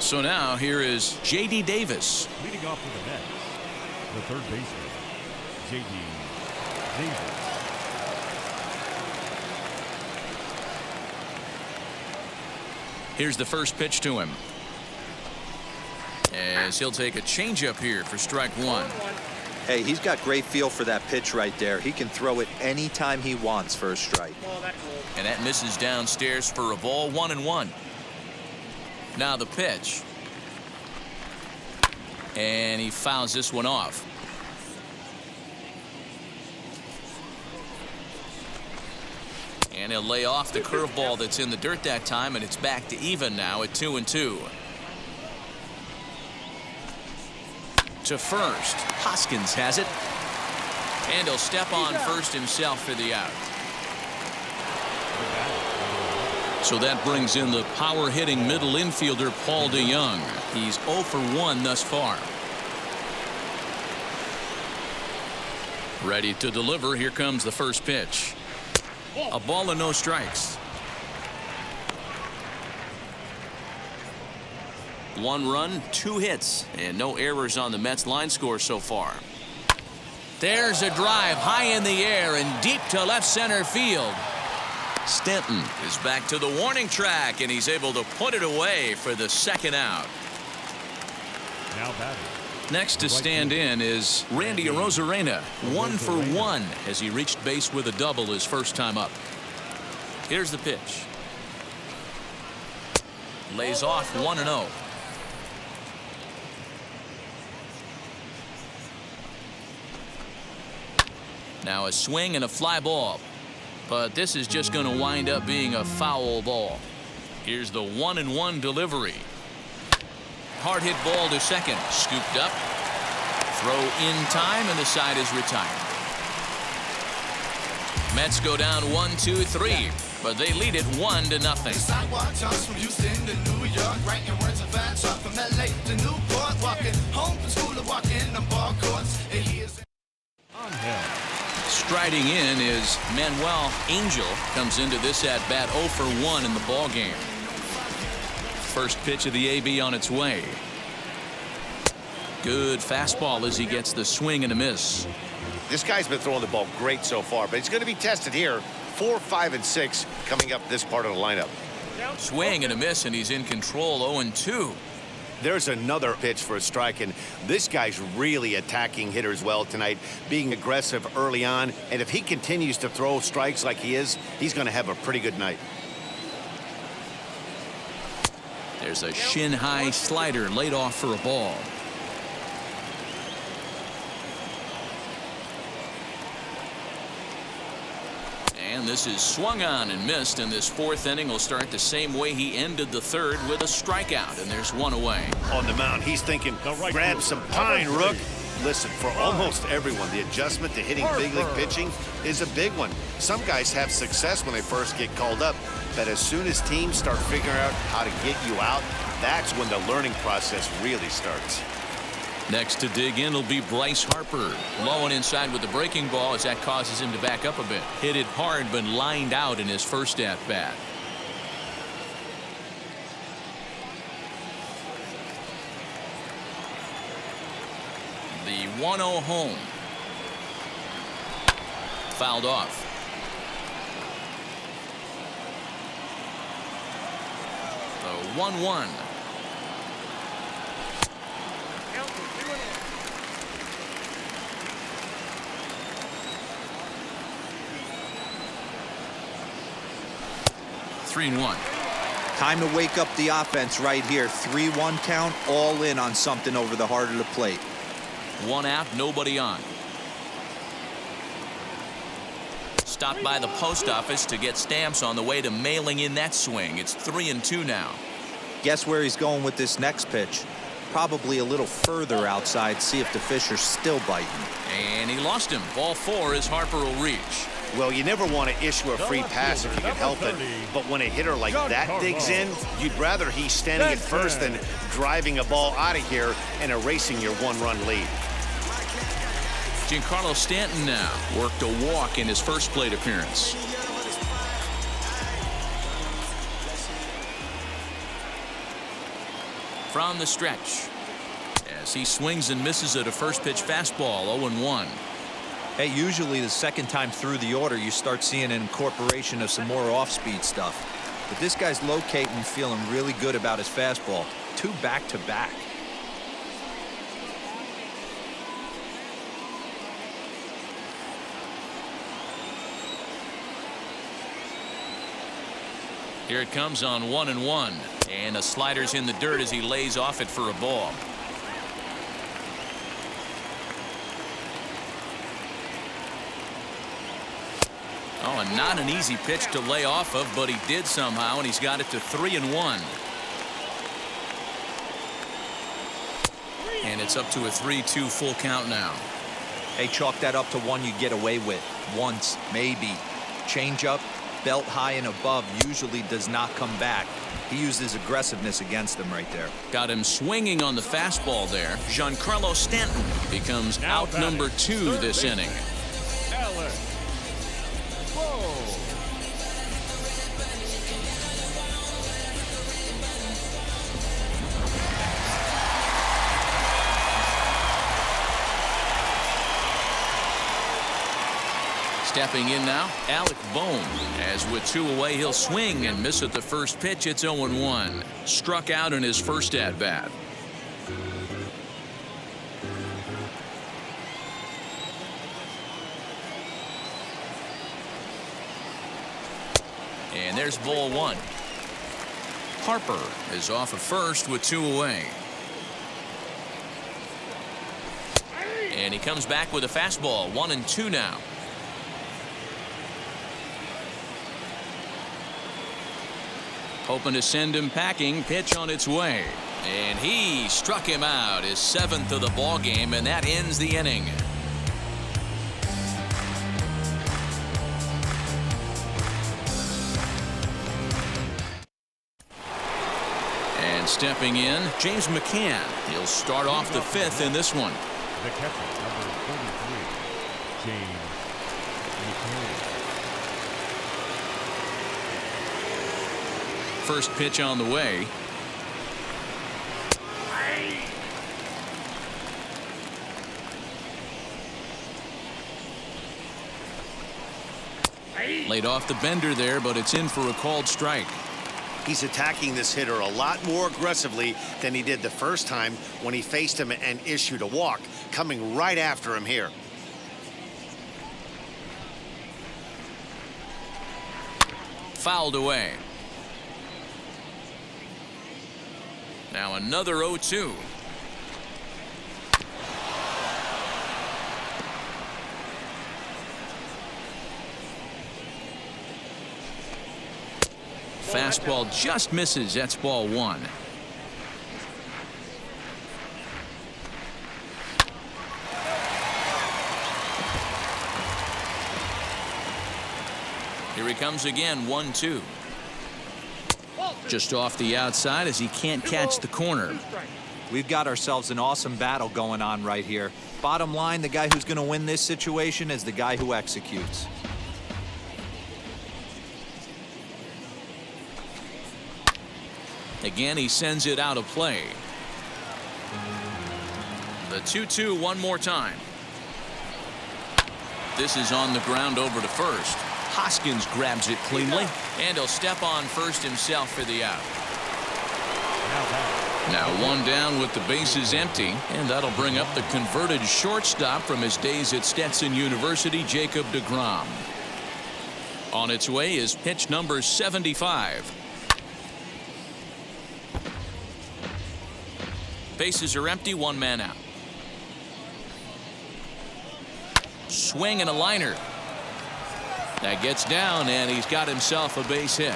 So now here is J.D. Davis. Leading off for the Mets, the third baseman, J.D. Davis. Here's the first pitch to him, as he'll take a changeup here for strike one. Hey, he's got great feel for that pitch right there. He can throw it anytime he wants for a strike. And that misses downstairs for a ball. 1-1. Now the pitch. And he fouls this one off. And he'll lay off the curveball that's in the dirt that time, and it's back to even now at 2-2. To first. Hoskins has it. And he'll step on first himself for the out. So that brings in the power-hitting middle infielder Paul DeJong. He's 0 for 1 thus far. Ready to deliver. Here comes the first pitch. A ball and no strikes. 1 run, 2 hits, and no errors on the Mets line score so far. There's a drive high in the air and deep to left center field. Stanton is back to the warning track, and he's able to put it away for the second out. Now batting. Next to stand in is Randy Arozarena. 1 for 1 as he reached base with a double his first time up. Here's the pitch. Lays off 1-0. Now a swing and a fly ball. But this is just going to wind up being a foul ball. Here's the 1-1 delivery. Hard hit ball to second. Scooped up. Throw in time, and the side is retired. Mets go down 1-2-3, but they lead it 1-0. Striding in is Manuel Angel. Comes into this at bat 0 for 1 in the ball game. First pitch of the AB on its way. Good fastball as he gets the swing and a miss. This guy's been throwing the ball great so far, but he's going to be tested here. 4, 5, and 6 coming up this part of the lineup. Swing and a miss, and he's in control. 0-2. There's another pitch for a strike, and this guy's really attacking hitters well tonight, being aggressive early on, and if he continues to throw strikes like he is, he's going to have a pretty good night. There's a shin-high slider laid off for a ball. And this is swung on and missed, and this fourth inning will start the same way he ended the third, with a strikeout, and there's one away. On the mound, he's thinking, grab some pine, Rook. Listen, for almost everyone, the adjustment to hitting big league pitching is a big one. Some guys have success when they first get called up, but as soon as teams start figuring out how to get you out, that's when the learning process really starts. Next to dig in will be Bryce Harper. Low and inside with the breaking ball, as that causes him to back up a bit. Hit it hard, but lined out in his first at bat. The 1-0 home. Fouled off. The 1-1. Time to wake up the offense right here. 3-1 count, all in on something over the heart of the plate. 1 out, nobody on. Stopped by the post office to get stamps on the way to mailing in that swing. It's 3-2 now. Guess where he's going with this next pitch? Probably a little further outside, see if the fish are still biting. And he lost him. Ball 4 as Harper will reach. Well, you never want to issue a free pass if you can help it, but when a hitter like that digs in, you'd rather he's standing at first than driving a ball out of here and erasing your 1-run lead. Giancarlo Stanton now worked a walk in his first plate appearance. from the stretch. As he swings and misses at a first pitch fastball, 0-1. Hey, usually the second time through the order, you start seeing an incorporation of some more off-speed stuff. But this guy's locating, feeling really good about his fastball. 2 back-to-back. Here it comes on 1-1. And the slider's in the dirt as he lays off it for a ball. Oh, and not an easy pitch to lay off of, but he did somehow, and he's got it to 3-1. And it's up to a 3-2 full count now. Hey, chalk that up to one you get away with. Once, maybe. Change up, belt high and above usually does not come back. He used his aggressiveness against him right there. Got him swinging on the fastball there. Giancarlo Stanton becomes out number 2 this inning. Stepping in now, Alec Bohm. As with 2 away, he'll swing and miss at the first pitch. It's 0-1. Struck out in his first at-bat. And there's ball 1. Harper is off of first with 2 away. And he comes back with a fastball. 1-2 now. Hoping to send him packing. Pitch on its way. And he struck him out, his 7th of the ball game, and that ends the inning. And stepping in, James McCann. He'll start off the 5th in this one. The catcher, number 43, James McCann. First pitch on the way. Laid off the bender there, but it's in for a called strike. He's attacking this hitter a lot more aggressively than he did the first time when he faced him and issued a walk, coming right after him here. Fouled away. Now another 0-2. Fastball just misses. That's ball 1. Here he comes again. 1-2. Just off the outside as he can't catch the corner. We've got ourselves an awesome battle going on right here. Bottom line, the guy who's going to win this situation is the guy who executes. Again, he sends it out of play. The 2-2 one more time. This is on the ground over to first. Hoskins grabs it cleanly, and he'll step on first himself for the out. Now 1 down with the bases empty, and that'll bring up the converted shortstop from his days at Stetson University, Jacob deGrom. On its way is pitch number 75. Bases are empty, 1 man out. Swing and a liner. That gets down, and he's got himself a base hit.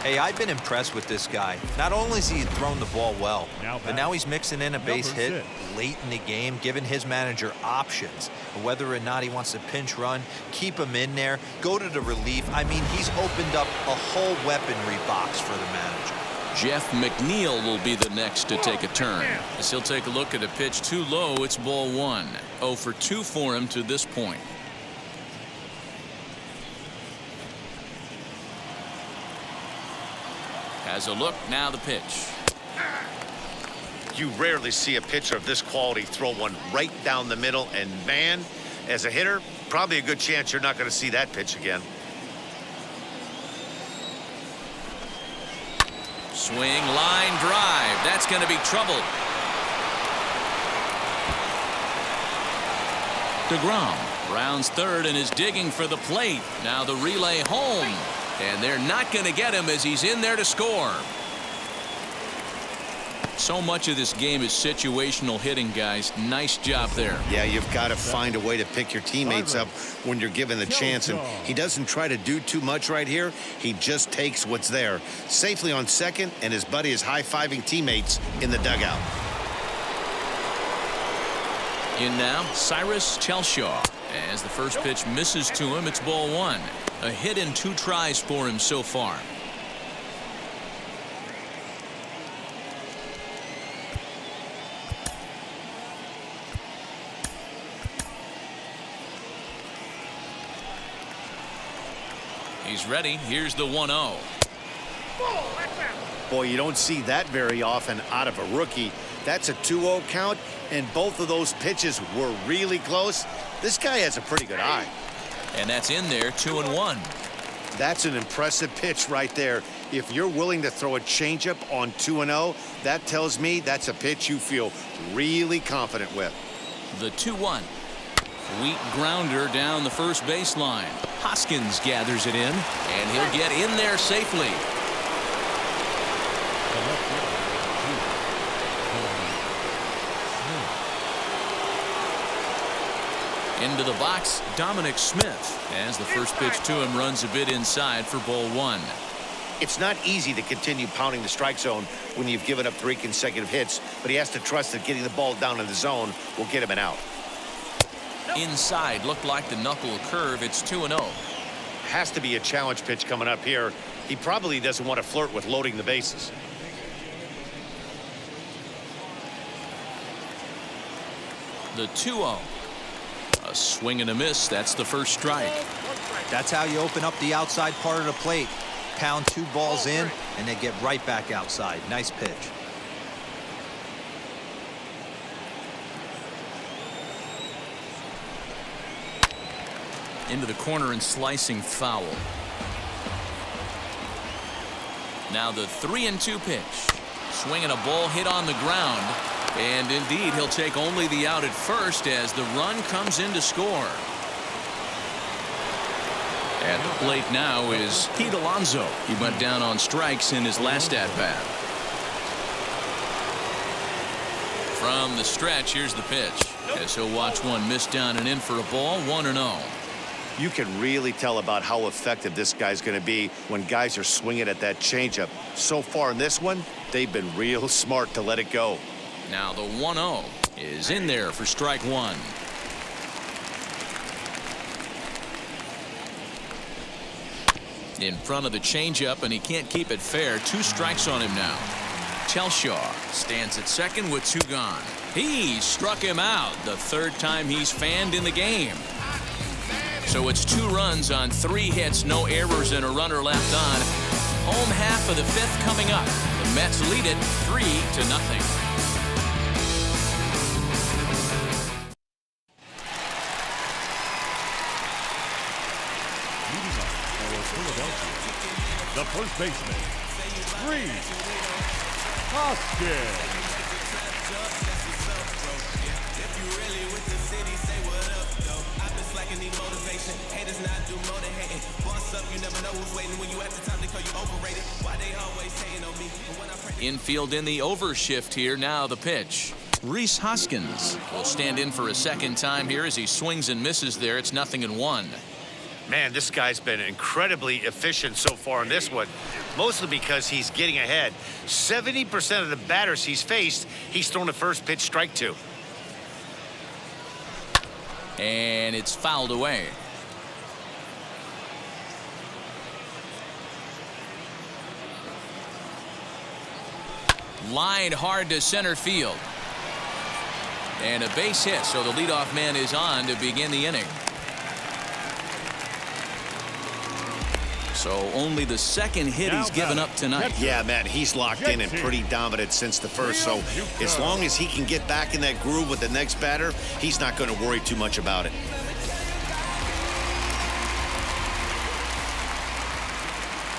Hey, I've been impressed with this guy. Not only has he thrown the ball well, but now he's mixing in a base hit late in the game, giving his manager options. Whether or not he wants to pinch run, keep him in there, go to the relief. I mean, he's opened up a whole weaponry box for the manager. Jeff McNeil will be the next to take a turn. As he'll take a look at a pitch too low, it's ball 1. 0 for 2 for him to this point. Has a look, now the pitch. You rarely see a pitcher of this quality throw one right down the middle, and man, as a hitter, probably a good chance you're not going to see that pitch again. Swing, line drive. That's going to be trouble. DeGrom rounds third and is digging for the plate. Now the relay home. And they're not going to get him as he's in there to score. So much of this game is situational hitting, guys. Nice job there. Yeah, you've got to find a way to pick your teammates up when you're given the chance, and he doesn't try to do too much right here. He just takes what's there. Safely on second, and his buddy is high-fiving teammates in the dugout. In now, Cyrus Chelshaw. As the first pitch misses to him, it's ball one. A hit in 2 tries for him so far. He's ready. Here's the 1-0. Boy, you don't see that very often out of a rookie. That's a 2-0 count, and both of those pitches were really close. This guy has a pretty good eye. And that's in there, 2-1. That's an impressive pitch right there. If you're willing to throw a changeup on 2-0, that tells me that's a pitch you feel really confident with. The 2-1. Weak grounder down the first baseline. Hoskins gathers it in, and he'll get in there safely. Into the box, Dominic Smith, as the first pitch to him runs a bit inside for ball one. It's not easy to continue pounding the strike zone when you've given up 3 consecutive hits, but he has to trust that getting the ball down in the zone will get him an out. Inside looked like the knuckle curve. It's 2-0. Has to be a challenge pitch coming up here. He probably doesn't want to flirt with loading the bases. The 2-0. A swing and a miss. That's the first strike. That's how you open up the outside part of the plate. Pound 2 balls in, and they get right back outside. Nice pitch. Into the corner and slicing foul. Now the 3-2 pitch. Swinging a ball hit on the ground. And indeed, he'll take only the out at first as the run comes in to score. At the plate now is Pete Alonso. He went down on strikes in his last at-bat. From the stretch, here's the pitch. As he'll watch one miss down and in for a ball, 1-0. You can really tell about how effective this guy's going to be when guys are swinging at that changeup. So far in this one, they've been real smart to let it go. Now the 1-0 is in there for strike one. In front of the changeup, and he can't keep it fair. 2 strikes on him now. Chelshaw stands at second with 2 gone. He struck him out the 3rd time he's fanned in the game. So it's 2 runs on 3 hits, no errors, and a runner left on. Home half of the 5th coming up. The Mets lead it 3-0. The first baseman, Reese Hoskins. Infield in the overshift here. Now the pitch. Reese Hoskins will stand in for a 2nd time here as he swings and misses there. It's 0-1. Man, this guy's been incredibly efficient so far in this one, mostly because he's getting ahead. 70% of the batters he's faced, he's thrown a first pitch strike to. And it's fouled away. Lined hard to center field. And a base hit, so the leadoff man is on to begin the inning. So only the second hit he's given up tonight. Yeah, man, he's locked in and pretty dominant since the first. So as long as he can get back in that groove with the next batter, he's not going to worry too much about it.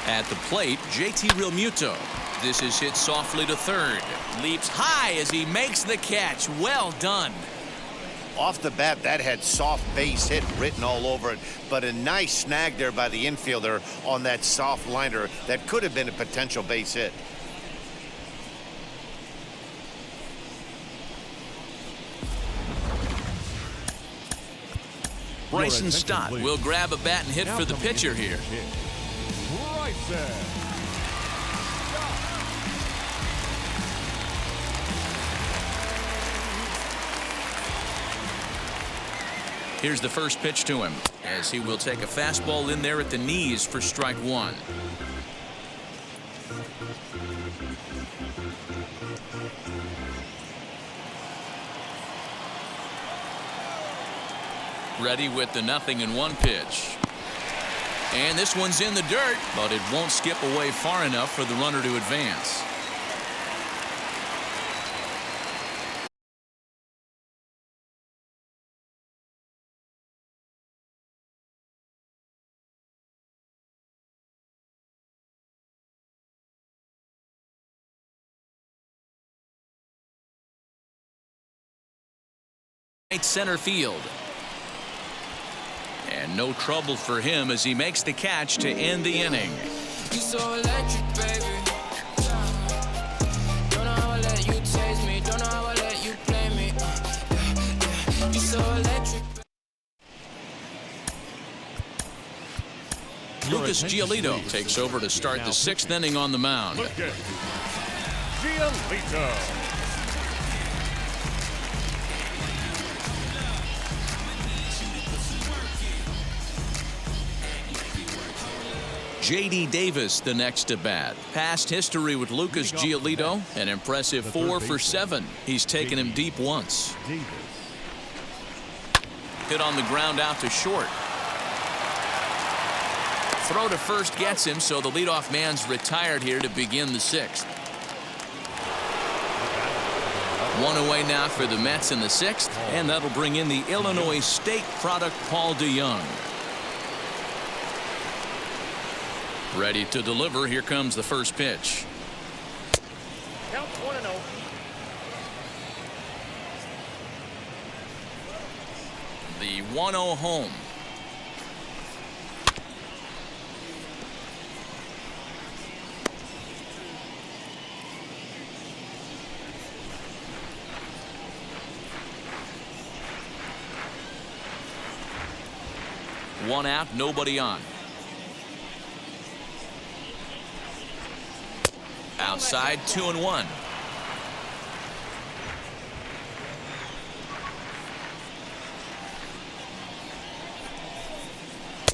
At the plate, JT Realmuto. This is hit softly to third. Leaps high as he makes the catch. Well done. Off the bat, that had soft base hit written all over it, but a nice snag there by the infielder on that soft liner that could have been a potential base hit. Bryson Stott will grab a bat and hit for the pitcher here. Here's the first pitch to him, as he will take a fastball in there at the knees for strike one. Ready with the 0-1 pitch. And this one's in the dirt, but it won't skip away far enough for the runner to advance. Right center field. And no trouble for him as he makes the catch to end the inning. You so electric, baby. Don't know how I let you taste me. Don't know how I let you play me. You so electric. Lucas Giolito takes over to start the sixth inning on the mound. Giolito. J.D. Davis the next to bat. Past history with Lucas Giolito, an impressive 4 for 7. He's taken him deep once. Hit on the ground out to short. Throw to first gets him, so the leadoff man's retired here to begin the sixth. One away now for the Mets in the sixth, and that'll bring in the Illinois State product Paul DeYoung. Ready to deliver. Here comes the first pitch. Count 1-0. The 1-0 home. One out, nobody on. Outside, 2-1.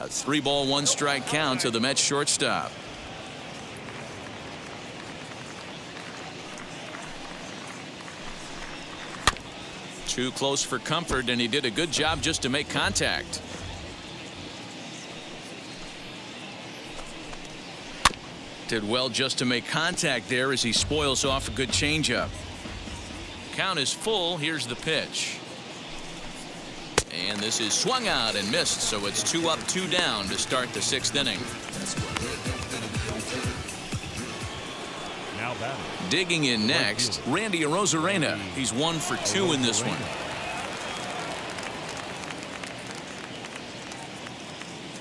A 3-ball, 1-strike count to the Mets shortstop. Too close for comfort, and he did a good job just to make contact. Did well just to make contact there as he spoils off a good changeup. Count is full. Here's the pitch. And this is swung out and missed, so it's 2 up, 2 down to start the sixth inning. Now batting. Digging in next, Randy Arozarena. He's 1 for 2 in this one.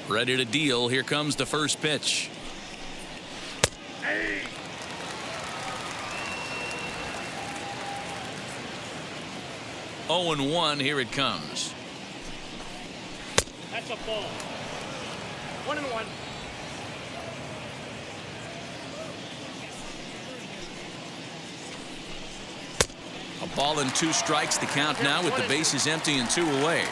Ready to deal. Here comes the first pitch. 0-1. Here it comes. That's a ball. 1-1. A ball and 2 strikes. The count now with the bases empty and 2 away.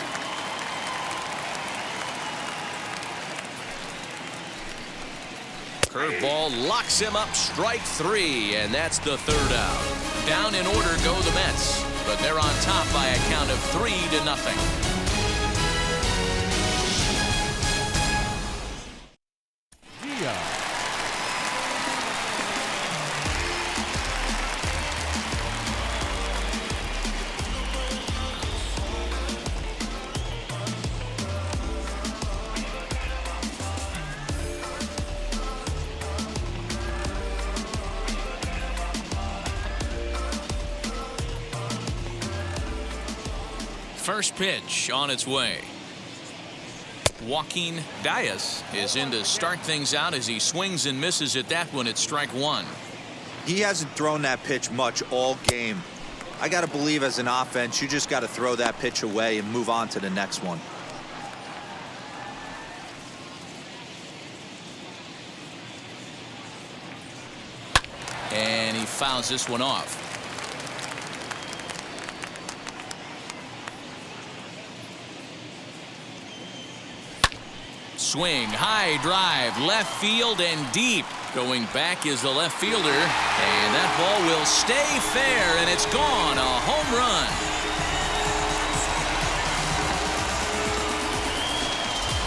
Curveball locks him up. Strike 3, and that's the 3rd out. Down in order go the Mets, but they're on top by a count of 3-0. First pitch on its way. Joaquin Diaz is in to start things out as he swings and misses at that one at strike one. He hasn't thrown that pitch much all game. I got to believe as an offense, you just got to throw that pitch away and move on to the next one. And he fouls this one off. Swing, high drive, left field and deep. Going back is the left fielder, and that ball will stay fair, and it's gone. A home run.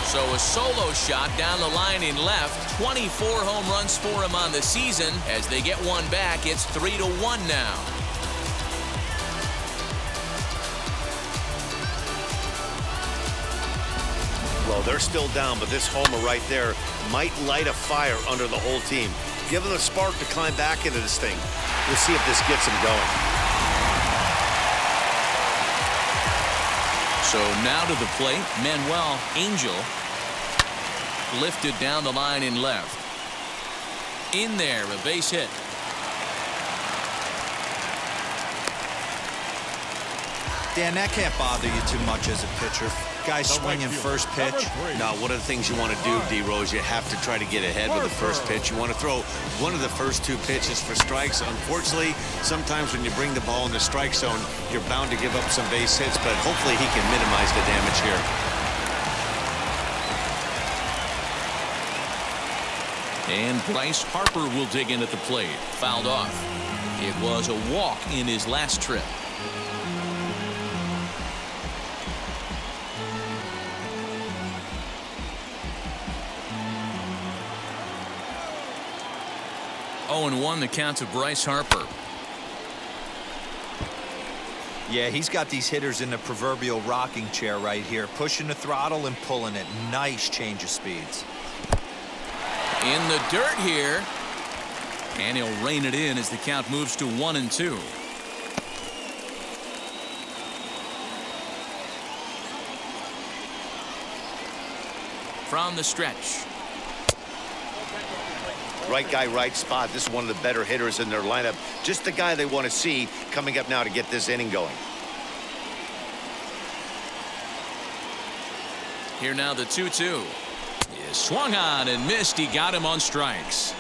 So a solo shot down the line in left. 24 home runs for him on the season. As they get one back, it's 3-1 now. Well, they're still down, but this homer right there might light a fire under the whole team. Give them a spark to climb back into this thing. We'll see if this gets them going. So now to the plate, Manuel Angel. Lifted down the line in left. In there, a base hit. Dan, that can't bother you too much as a pitcher. Guy swinging first pitch. Now, one of the things you want to do, D-Rose, you have to try to get ahead with the first pitch. You want to throw one of the first two pitches for strikes. Unfortunately, sometimes when you bring the ball in the strike zone, you're bound to give up some base hits, but hopefully he can minimize the damage here. And Bryce Harper will dig in at the plate. Fouled off. It was a walk in his last trip. Oh, and 1 the count to Bryce Harper. Yeah, he's got these hitters in the proverbial rocking chair right here, pushing the throttle and pulling it. Nice change of speeds. In the dirt here, and he'll rein it in as the count moves to 1-2. From the stretch. Right guy, right spot. This is one of the better hitters in their lineup. Just the guy they want to see coming up now to get this inning going. Here now the 2-2. Swung on and missed. He got him on strikes.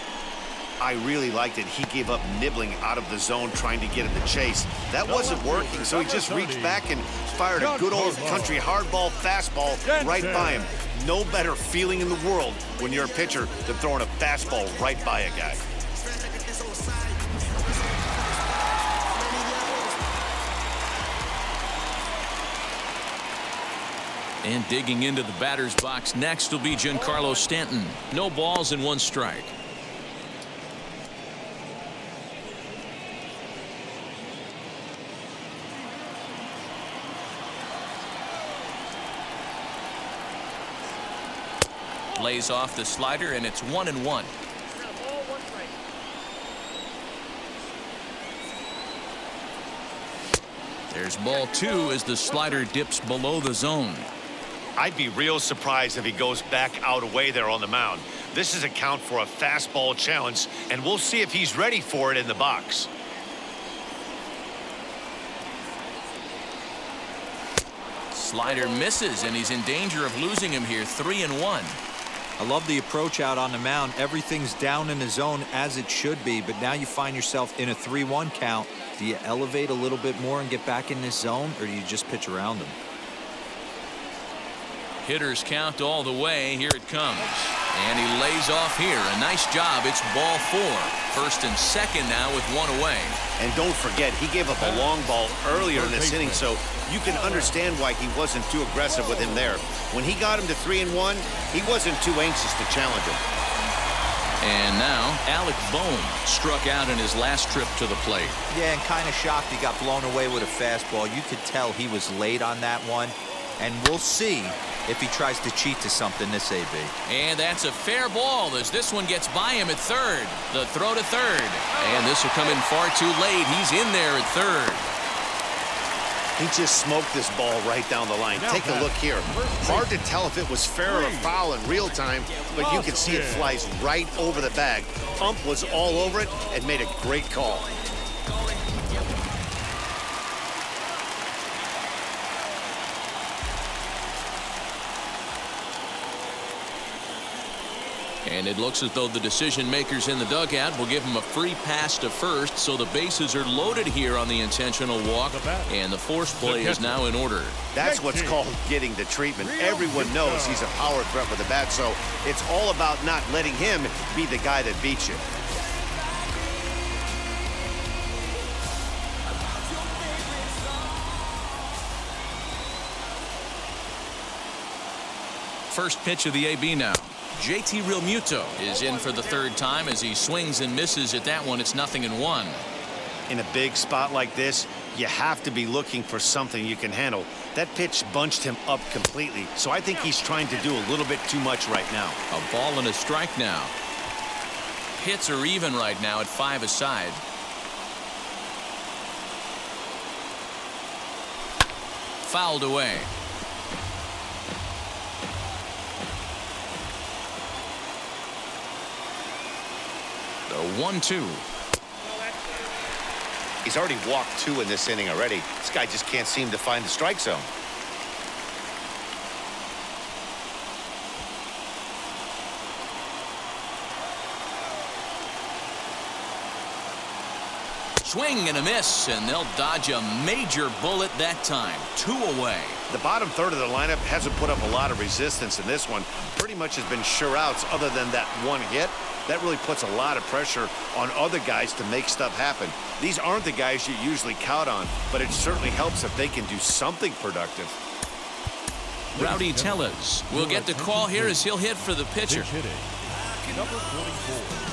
I really liked it. He gave up nibbling out of the zone trying to get in the chase. That wasn't working, so he just reached back and fired a good old country hardball fastball right by him. No better feeling in the world when you're a pitcher than throwing a fastball right by a guy. And digging into the batter's box next will be Giancarlo Stanton. No balls and 1 strike. Lays off the slider, and it's 1-1. There's ball 2 as the slider dips below the zone. I'd be real surprised if he goes back out away there on the mound. This is a count for a fastball challenge, and we'll see if he's ready for it in the box. Slider misses, and he's in danger of losing him here. 3-1. I love the approach out on the mound. Everything's down in the zone as it should be, but now you find yourself in a 3-1 count. Do you elevate a little bit more and get back in this zone, or do you just pitch around them? Hitters count all the way. Here it comes. And he lays off here. A nice job. It's ball 4. First and second now with 1 away. And don't forget, he gave up a long ball earlier in this inning, so you can understand why he wasn't too aggressive with him there. When he got him to 3-1, he wasn't too anxious to challenge him. And now Alec Bohm struck out in his last trip to the plate. Yeah, and kind of shocked he got blown away with a fastball. You could tell he was late on that one. And we'll see if he tries to cheat to something this AB. And that's a fair ball as this one gets by him at third. The throw to third. And this will come in far too late. He's in there at third. He just smoked this ball right down the line. Take a look here. Hard to tell if it was fair or foul in real time, but you can see it flies right over the bag. Ump was all over it and made a great call. And it looks as though the decision makers in the dugout will give him a free pass to first, so the bases are loaded here on the intentional walk, and the force play is now in order. That's what's called getting the treatment. Everyone knows he's a power threat with the bat, so it's all about not letting him be the guy that beats you. First pitch of the AB now. JT Realmuto is in for the third time as he swings and misses at that one. It's 0-1. In a big spot like this, you have to be looking for something you can handle. That pitch bunched him up completely, so I think he's trying to do a little bit too much right now. A ball and a strike now. Hits are even right now at 5 aside. Fouled away. The 1-2. He's already walked 2 in this inning already. This guy just can't seem to find the strike zone. Swing and a miss, and they'll dodge a major bullet that time. 2 away. The bottom third of the lineup hasn't put up a lot of resistance in this one. Pretty much has been sure outs other than that one hit. That really puts a lot of pressure on other guys to make stuff happen. These aren't the guys you usually count on, but it certainly helps if they can do something productive. Rowdy Tellez will get the call here as he'll hit for the pitcher. Number 44.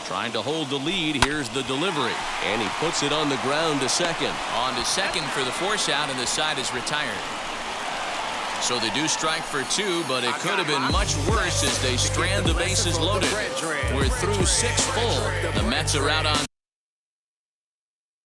Trying to hold the lead. Here's the delivery. And he puts it on the ground to second. On to second for the force out, and the side is retired. So they do strike for 2, but it could have been much worse as they strand the bases loaded. We're through 6 full. The Mets are out on